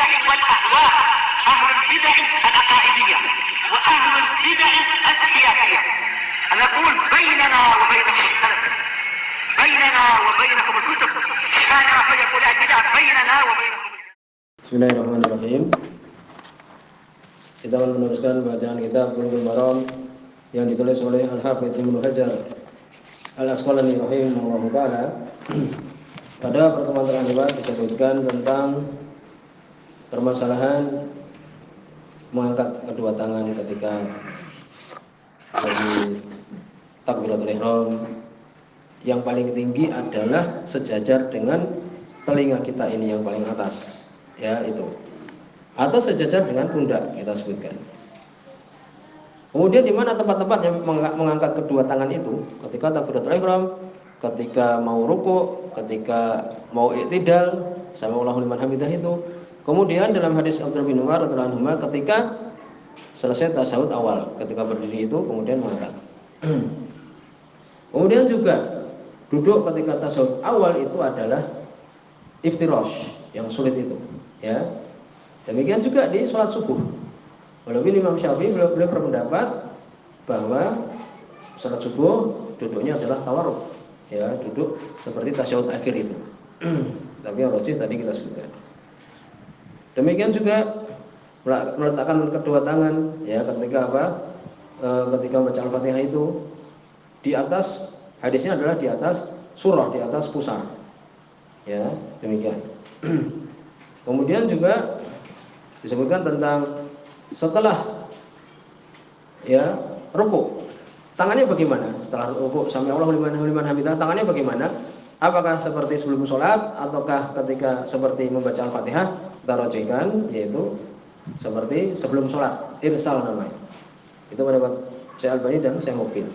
البدع والأهواء، أهل البدع العقائدية وأهل البدع السياسية. نقول بيننا وبينكم السلف، بيننا وبينكم الكتب، كان فيقول البدع بيننا وبينكم. Bismillahirrahmanirrahim. Kita akan meneruskan bacaan kitab Bulughul Maram yang ditulis oleh Al-Hafidz Ibnu Hajar Al-Asqalani rahimahullahu taala. Pada pertemuan terakhir disebutkan tentang permasalahan mengangkat kedua tangan ketika bagi takbiratul ihram. Yang paling tinggi adalah sejajar dengan telinga kita ini yang paling atas, ya itu. Atau sejajar dengan pundak kita sebutkan. Kemudian di mana tempat-tempat yang mengangkat kedua tangan itu? Ketika takbiratul ihram, ketika mau ruku', ketika mau i'tidal, sami Allahu liman hamidah itu. Kemudian dalam hadis Abdullah bin Umar radhiyallahu anhu ketika selesai tasyahud awal, ketika berdiri itu kemudian mengangkat. Kemudian juga duduk ketika tasyahud awal itu adalah iftirash yang sulit itu, ya. Demikian juga di sholat subuh. Walaupun Imam Syafi'i beliau berpendapat bahwa sholat subuh duduknya adalah tawarruk, ya, duduk seperti tasyahud akhir itu. Tapi yang rajih tadi kita sebutkan. Demikian juga meletakkan kedua tangan, ya, ketika apa? Ketika membaca Al-Fatihah itu di atas, hadisnya adalah di atas surah, di atas pusar. Ya, demikian. Kemudian juga disebutkan tentang setelah ya ruku, tangannya bagaimana? Setelah ruku sami Allahu liman hamidah, tangannya bagaimana? Apakah seperti sebelum sholat ataukah ketika seperti membaca Al-Fatihah? Kita rajihkan yaitu seperti sebelum sholat, irsal namanya. Itu pendapat Syekh Albani dan Syekh Muqbil.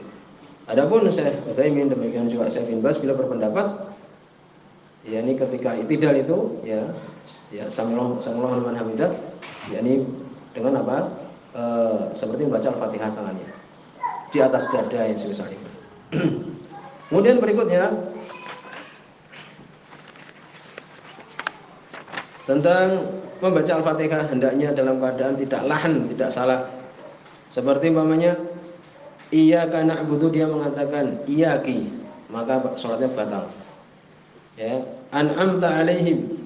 Adapun Syekh Utsaimin demikian juga Syekh bin Baz bila berpendapat yakni ketika i'tidal itu ya sami Allahu liman hamidah, yakni dengan apa? Seperti membaca Al-Fatihah tangannya di atas dada yang semisal itu. Kemudian berikutnya tentang membaca Al-Fatihah hendaknya dalam keadaan tidak lahan, tidak salah. Seperti umpamanya iyyaka na'budu, dia mengatakan iyyaki, maka salatnya batal. Ya, an'amta alaihim,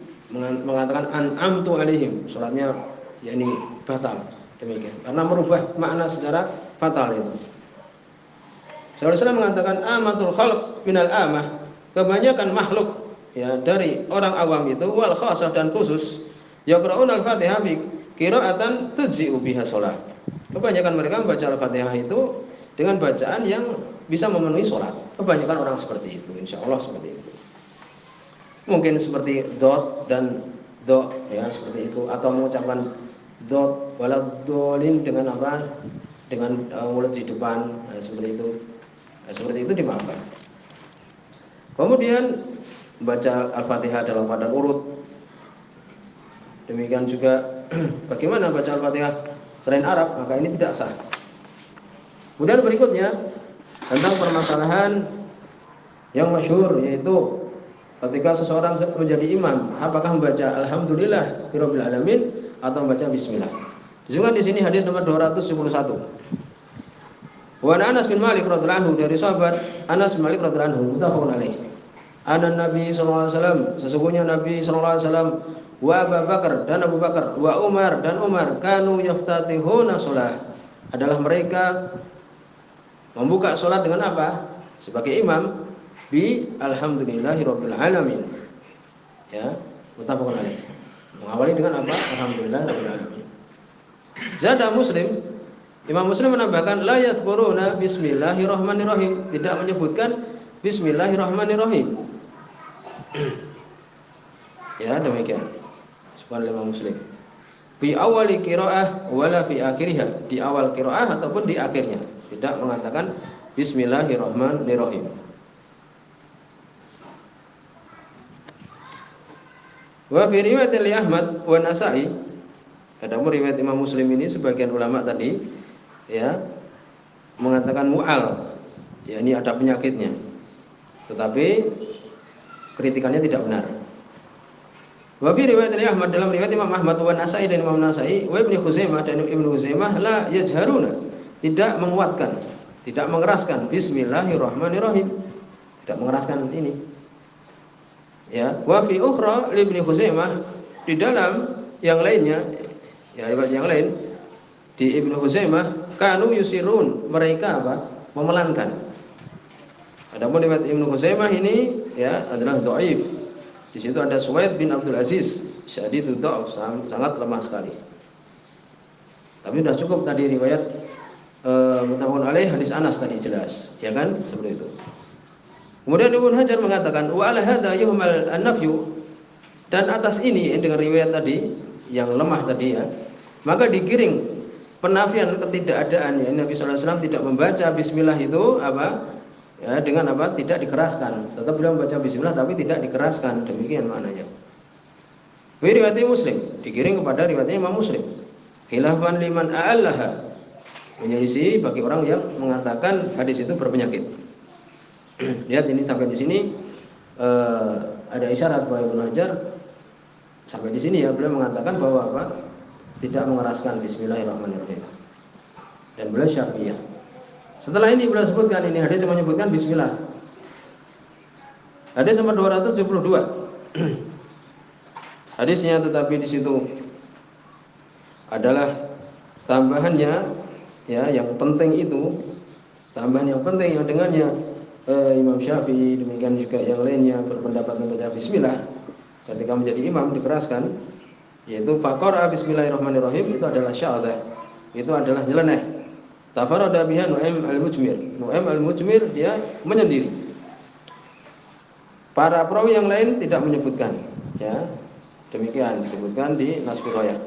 mengatakan an'amtu alaihim, salatnya yakni batal. Demikian. Karena merubah makna secara fatal itu. Rasulullah mengatakan amatul khalq minal amah, kebanyakan makhluk ya dari orang awam itu wal khasah dan khusus yaqra'un al-Fatihah bi qira'atan tujzi'u biha shalah. Kebanyakan mereka membaca Al-Fatihah itu dengan bacaan yang bisa memenuhi sholat. Kebanyakan orang seperti itu, insya Allah seperti itu. Mungkin seperti dot dan do, ya seperti itu, atau mengucapkan dot waladhdallin dengan apa? Dengan mulut di depan, seperti itu. Seperti itu dimaafkan. Kemudian membaca Al-Fatihah dalam keadaan urut. Demikian juga bagaimana baca Al-Fatihah selain Arab, maka ini tidak sah. Kemudian berikutnya tentang permasalahan yang masyhur, yaitu ketika seseorang menjadi imam, apakah membaca Alhamdulillah Rabbil Alamin atau membaca Bismillah. Disebutkan di sini hadis nomor 271. Wa Anas bin Malik radhiyallahu anhu, dari sahabat Anas bin Malik radhiyallahu anhu, muttafaqun alaih. Anan Nabi sallallahu alaihi wasallam, sesungguhnya Nabi sallallahu alaihi wasallam, wa Abu Bakar dan Abu Bakar, wa Umar dan Umar, kanu yaftatihuna shalah, adalah mereka membuka salat dengan apa? Sebagai imam bi alhamdulillahirabbil alamin. Ya, muttafaqun alaih. Mengawali dengan apa? Alhamdulillahirabbil alamin. Zada Muslim, Imam Muslim menambahkan la yadhkuruna bismillahirrahmanirrahim, tidak menyebutkan bismillahirrahmanirrahim. Ya, demikian. Subhanallah Imam Muslim. Fi awali qiraah wala fi akhiriha, di awal qiraah ataupun di akhirnya, tidak mengatakan bismillahirrahmanirrahim. Wa fi riwayat li Ahmad wa Nasa'i, ada riwayat Imam Muslim ini sebagian ulama tadi ya mengatakan mu'al, ya ini ada penyakitnya, tetapi kritikannya tidak benar. Wa fi riwayat Ahmad, dalam riwayat Imam Ahmad wa Nasai dan Imam Nasai wa Ibnu Khuzaimah dan Ibnu Khuzaimah, la yajharuna, tidak menguatkan, tidak mengeraskan bismillahirrahmanirrahim, tidak mengeraskan ini. Ya, wa fi ukhra li Ibnu Khuzaimah, di dalam yang lainnya, ya riwayat yang lain di Ibnu Khuzaimah, kanu yusirun, mereka apa? Memelankan. Adapun riwayat Ibnu Khuzaimah ini ya adalah dhaif. Di situ ada Suwaid bin Abdul Aziz, syadidud dha'f, sangat lemah sekali. Tapi sudah cukup tadi riwayat muttafaqun alaih hadis Anas tadi jelas, ya kan? Seperti itu. Kemudian Ibnu Hajar mengatakan wa ala hadza yuhmal an-nafyu, dan atas ini dengan riwayat tadi yang lemah tadi ya, maka digiring penafian ketidakadaan, ya Nabi sallallahu alaihi wasallam tidak membaca bismillah itu apa? Ya, dengan apa? Tidak dikeraskan. Tetap beliau membaca bismillah tapi tidak dikeraskan. Demikian maknanya. Riwayat Muslim digiring kepada riwayatnya Imam Muslim. Khilafan liman a'allaha, menyelisih bagi orang yang mengatakan hadis itu berpenyakit. Lihat ini sampai di sini ada isyarat bahwa Ibnu Hajar sampai di sini ya beliau mengatakan bahwa apa? Tidak mengeraskan bismillahirrahmanirrahim. Dan beliau Syafi'iyah. Setelah ini beliau sebutkan ini hadis yang menyebutkan bismillah. Hadis nomor 272. Hadisnya tetapi di situ adalah tambahannya ya, yang penting itu tambahan yang penting yang dengannya Imam Syafi'i, demikian juga yang lainnya berpendapat membaca bismillah ketika menjadi imam dikeraskan, yaitu faqara bismillahirrahmanirrahim, itu adalah syaddah, itu adalah nyeleneh. Tafarada biha Nu'aim al-Mujmir. Nu'aim al-Mujmir dia menyendiri. Para perawi yang lain tidak menyebutkan, ya. Demikian disebutkan di Nasbur Raya.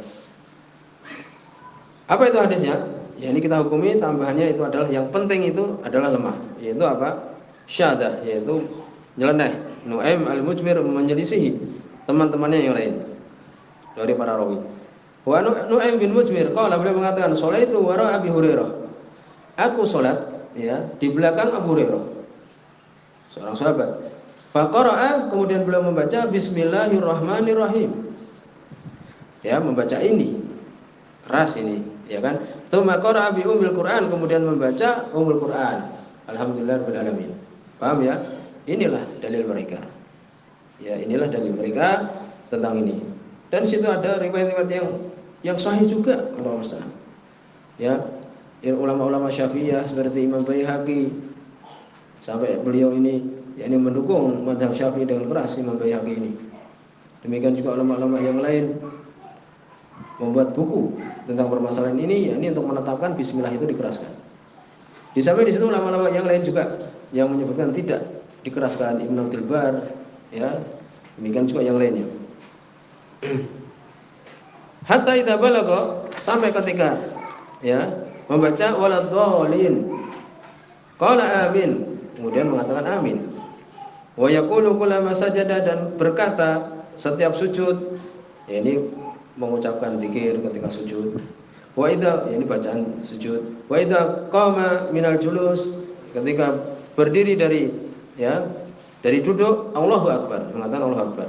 Apa itu hadisnya? Ya ini kita hukumi tambahannya itu adalah yang penting itu adalah lemah, yaitu apa? Syaddah, yaitu nyeleneh. Nu'aim al-Mujmir menyelisihi teman-temannya yang lain dari para rawi. Wa Nu'aim bin Mujmir qala, beliau mengatakan sholaitu wara Abi Hurairah. Aku sholat ya di belakang Abu Hurairah, seorang sahabat. Faqara'a, kemudian beliau membaca bismillahirrahmanirrahim. Ya, membaca ini keras ini, ya kan? Tsumma qara'a bi ummil Qur'an, kemudian membaca ummul Qur'an. Alhamdulillahirabbil alamin. Paham ya? Inilah dalil mereka. Ya, inilah dalil mereka tentang ini. Dan situ ada riwayat-riwayat yang sahih juga, Allah musta'an. Ya, ulama-ulama Syafi'iyah seperti Imam Baihaqi, sampai beliau ini yakni mendukung mazhab Syafi'i dengan keras, Imam Baihaqi ini. Demikian juga ulama-ulama yang lain membuat buku tentang permasalahan ini, yakni untuk menetapkan bismillah itu dikeraskan. Sampai di situ ulama-ulama yang lain juga yang menyebutkan tidak dikeraskan, Ibnu Abdul Bar, ya. Demikian juga yang lainnya. Hatta idza balagha, sampai ketika ya membaca waladhdallin qala amin, kemudian mengatakan amin. Wa yaqulu kullama sajada, dan berkata setiap sujud, ya ini mengucapkan zikir ketika sujud. Wa idza, ya ini bacaan sujud. Wa idza qama minal julus, ketika berdiri dari duduk, Allahu akbar, mengatakan Allahu akbar.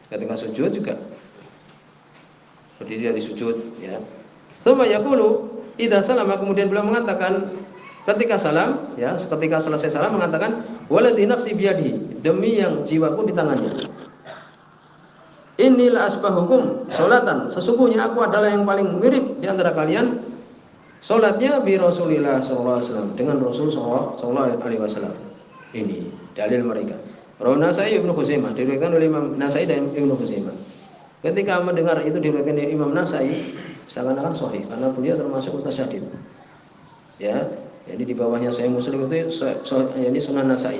Ketika sujud juga berdiri dari sujud, ya. Tsumma yaqulu idza salama, kemudian beliau mengatakan ketika salam, ya, ketika selesai salam mengatakan waladhi nafsi biyadihi, demi yang jiwaku di tangannya. Innil asbahukum salatan, sesungguhnya aku adalah yang paling mirip di antara kalian salatnya bi Rasulillah sallallahu alaihi wasallam, dengan Rasul sallallahu alaihi wasallam. Ini dalil mereka. Rawi Nasai Ibnu Khuzaimah, diriwayatkan oleh Imam Nasai dan Ibnu Khuzaimah. Ketika mendengar itu diriwayatkan oleh Imam Nasai, seakan-akan sahih karena beliau termasuk mutasyadid. Ya, jadi di bawahnya Sahih Muslim itu ini Sunan Nasai.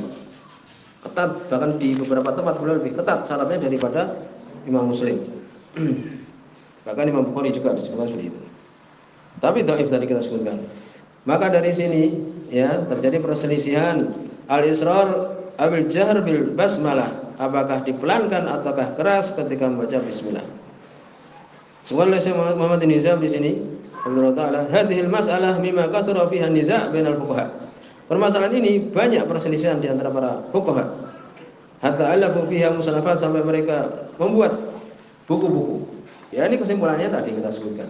Ketat, bahkan di beberapa tempat beliau lebih ketat syaratnya daripada Imam Muslim. Bahkan Imam Bukhari juga disebutkan seperti itu. Tapi dhaif tadi kita sebutkan. Maka dari sini ya terjadi perselisihan al-israr abil jahr bil basmalah, apakah dipelankan ataukah keras ketika membaca bismillah. Sebenarnya Syekh Muhammad bin Nizam di sini Allah Taala, hadhil mas'alah mimma katsara fiha niza' bainal fuqaha. Permasalahan ini banyak perselisihan di antara para fuqaha. Hatta alafu fiha musannafat, sampai mereka membuat buku-buku. Ya ini kesimpulannya tadi kita sebutkan.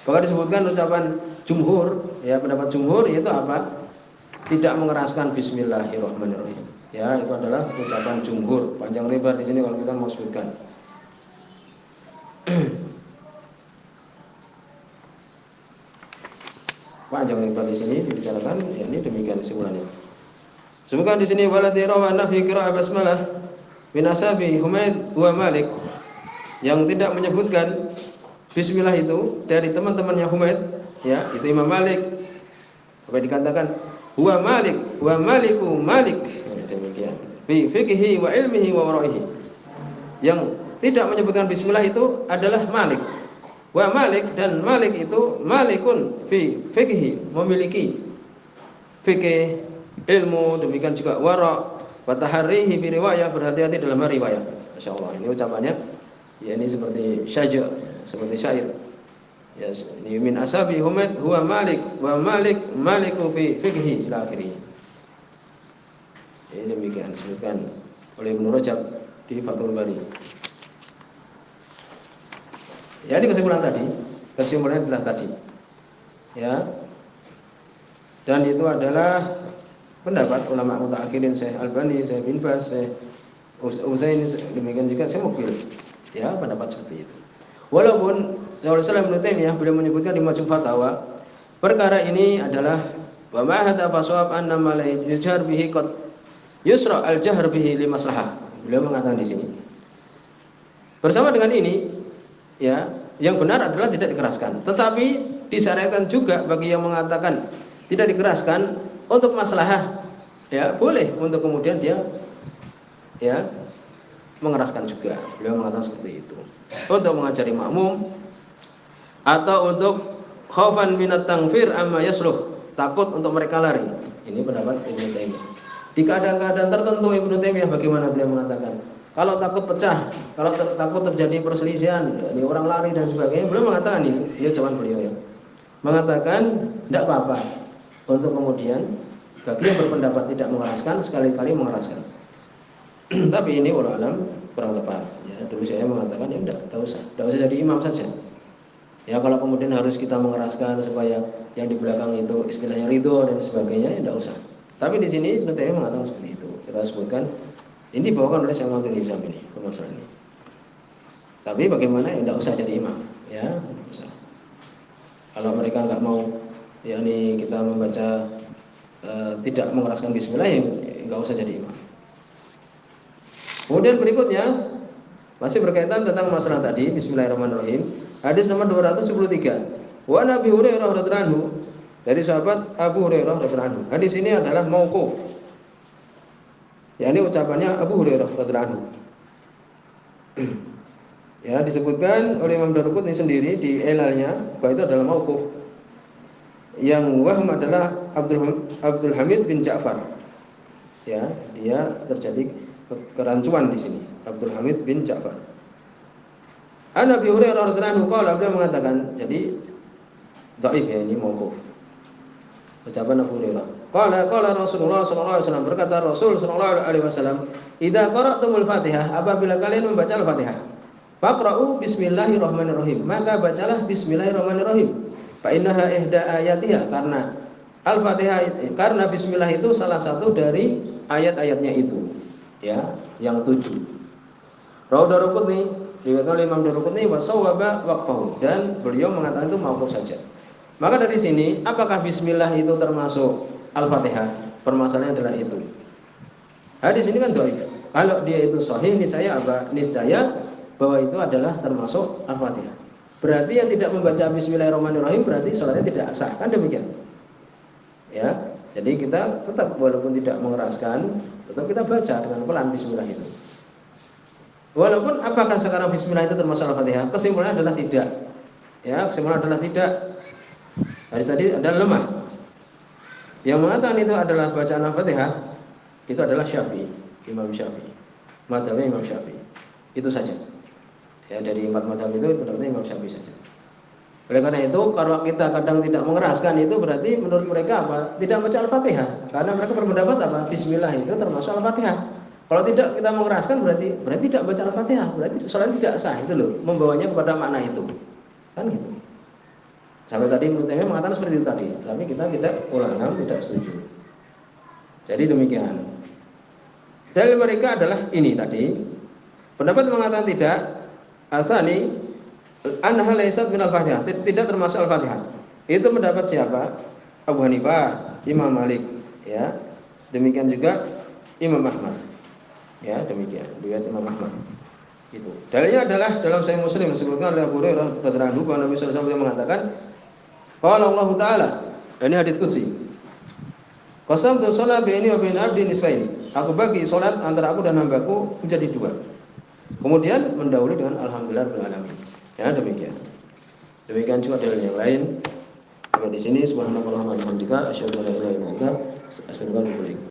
Bahkan disebutkan ucapan jumhur, ya pendapat jumhur yaitu apa? Tidak mengeraskan Bismillahirrahmanirrahim. Ya itu adalah ucapan jumhur. Panjang lebar di sini kalau kita mau sebutkan. Panjang lebar di sini dibicarakan. Ya ini demikian kesimpulannya. Sebutkan di sini walati rawa nafi qira'ah basmalah min ashabi Humaid wa Malik, yang tidak menyebutkan bismillah itu dari teman-temannya Humaid, ya itu Imam Malik. Apa dikatakan huwa Malik wa Maliku Malik, ya, demikian fi fiqhi wa ilmihi wa waraihi. Yang tidak menyebutkan bismillah itu adalah Malik wa Malik, dan Malik itu malikun fi fiqhi, memiliki fikih, ilmu, demikian juga wara wa tahrihi bi riwayah, berhati-hati dalam riwayat. Masyaallah, ini ucapannya ya ini seperti syaja, seperti syair. Ya, ini min ashabi Humaid huwa Malik wa Malik maliku fi fiqhi ila akhirih. Ini demikian disebutkan oleh Ibnu Rajab di Fathul Bari. Ya, ini kesimpulan tadi. Kesimpulannya adalah tadi. Ya. Dan itu adalah pendapat ulama mutaakhirin, Syekh Albani, Syekh bin Baz, Syekh Utsaimin, demikian juga Syekh Muqbil. Ya, pendapat seperti itu. Walaupun Syaikhul Islam Ibnu Taimiyah beliau menyebutkan di Majmu' Fatawa, perkara ini adalah wa ma hadza fasawab anna ma la yujhar bihi qad yusra al-jahr bihi li maslahah. Beliau mengatakan di sini. Bersama dengan ini, ya, yang benar adalah tidak dikeraskan. Tetapi disyariatkan juga bagi yang mengatakan tidak dikeraskan untuk maslahah, ya boleh untuk kemudian dia ya mengeraskan juga. Beliau mengatakan seperti itu untuk mengajari makmum atau untuk khaufan minat tangfir amma yasluh, takut untuk mereka lari. Ini pendapat Ibnu Taimiyah. Di keadaan-keadaan tertentu Ibnu Taimiyah bagaimana beliau mengatakan? Kalau takut pecah, kalau takut terjadi perselisihan, ini orang lari dan sebagainya, beliau mengatakan ini, ya jawaban beliau ya. Mengatakan tidak apa-apa untuk kemudian bagi yang berpendapat tidak mengeraskan, sekali-kali mengeraskan. Tapi ini wallahu alam kurang tepat. Ya, dulu saya mengatakan ya tidak usah jadi imam saja. Ya kalau kemudian harus kita mengeraskan supaya yang di belakang itu istilahnya ridho dan sebagainya, ya tidak usah. Tapi di sini Ibnu Taimiyah mengatakan seperti itu. Kita sebutkan ini dibawakan oleh Syekh Muhammad Nizam ini permasalahan ini. Tapi bagaimana ya tidak usah jadi imam. Ya, tidak usah. Kalau mereka nggak mau, yakni kita membaca tidak mengeraskan bismillah, ya nggak usah jadi imam. Kemudian berikutnya masih berkaitan tentang masalah tadi, bismillahirrahmanirrahim. Hadis nomor 273. Wa Nabi Hurairah radhiyallahu anhu, dari sahabat Abu Hurairah radhiyallahu anhu. Hadis ini adalah mauquf. Ya, ini ucapannya Abu Hurairah radhiyallahu anhu. Ya, disebutkan oleh Imam Daruqutni sendiri di ilalnya bahwa itu adalah mauquf. Yang wahm adalah Abdul Hamid bin Ja'far. Ya, dia terjadi kerancuan di sini. Abdul Hamid bin Ja'far. An Abi Hurairah radhiyallahu anhu qala, beliau mengatakan, jadi dhaif ya, ini mauquf. Ucapan Abu Hurairah. Qala Rasulullah sallallahu alaihi wasallam, berkata Rasul sallallahu alaihi wasallam, "Idza qara'tumul Fatihah, apabila kalian membaca Al-Fatihah, faqra'u bismillahirrahmanirrahim, maka bacalah bismillahirrahmanirrahim. Fa innaha ihda ayatiha, karena Al-Fatihah, karena bismillah itu salah satu dari ayat-ayatnya itu, ya, yang 7. Rawi Daruqutni, diriwayatkan oleh Imam Daruqutni wa sawwaba waqfahu, dan beliau mengatakan itu mauquf saja. Maka dari sini, apakah bismillah itu termasuk Al-Fatihah? Permasalahannya adalah itu. Hadis ini kan dhaif. Kalau dia itu sahih, niscaya bahwa itu adalah termasuk Al-Fatihah. Berarti yang tidak membaca bismillahirrahmanirrahim berarti salatnya tidak sah, kan demikian. Ya, jadi kita tetap walaupun tidak mengeraskan, tetap kita baca dengan pelan bismillah itu. Walaupun apakah sekarang bismillah itu termasuk Al-Fatihah? Kesimpulannya adalah tidak. Ya, kesimpulannya adalah tidak. Hadis tadi adalah lemah. Yang mengatakan itu adalah bacaan Al-Fatihah itu adalah Syafi'i, Imam Syafi'i. Mazhabnya Imam Syafi'i. Itu saja. Ya, dari 4 mazhab itu pendapatnya Imam Syafi'i saja. Oleh karena itu, kalau kita kadang tidak mengeraskan itu berarti menurut mereka apa? Tidak baca Al-Fatihah. Karena mereka berpendapat apa? Bismillah itu termasuk Al-Fatihah. Kalau tidak kita mengeraskan berarti tidak baca Al-Fatihah, berarti sholat tidak sah itu loh, membawanya kepada makna itu. Kan gitu. Sampai tadi Ibnu Taimiyah mengatakan seperti itu tadi, tapi kita ulama tidak setuju. Jadi demikian. Dalil mereka adalah ini tadi. Pendapat mengatakan tidak, asani anha laysat min al-Fatihah, tidak termasuk Al-Fatihah. Itu pendapat siapa? Abu Hanifah, Imam Malik, ya. Demikian juga Imam Ahmad. Ya, demikian. Riwayat Imam Ahmad. Itu. Dalilnya adalah dalam Sahih Muslim disebutkan oleh Abu Hurairah radhiyallahu anhu bahwa Nabi sallallahu alaihi wasallam mengatakan, qala Allah Ta'ala, ini hadis qudsi. Qasamtu shalah baini wa bain abdi nisfaini. Aku bagi salat antara aku dan hambaku menjadi dua. Kemudian mendahului dengan alhamdulillahirabbil alamin. Ya, demikian. Demikian juga dalil yang lain. Sampai di sini subhanallah wa bihamdika asyhadu an la ilaha illa anta astaghfiruka wa atubu ilaik.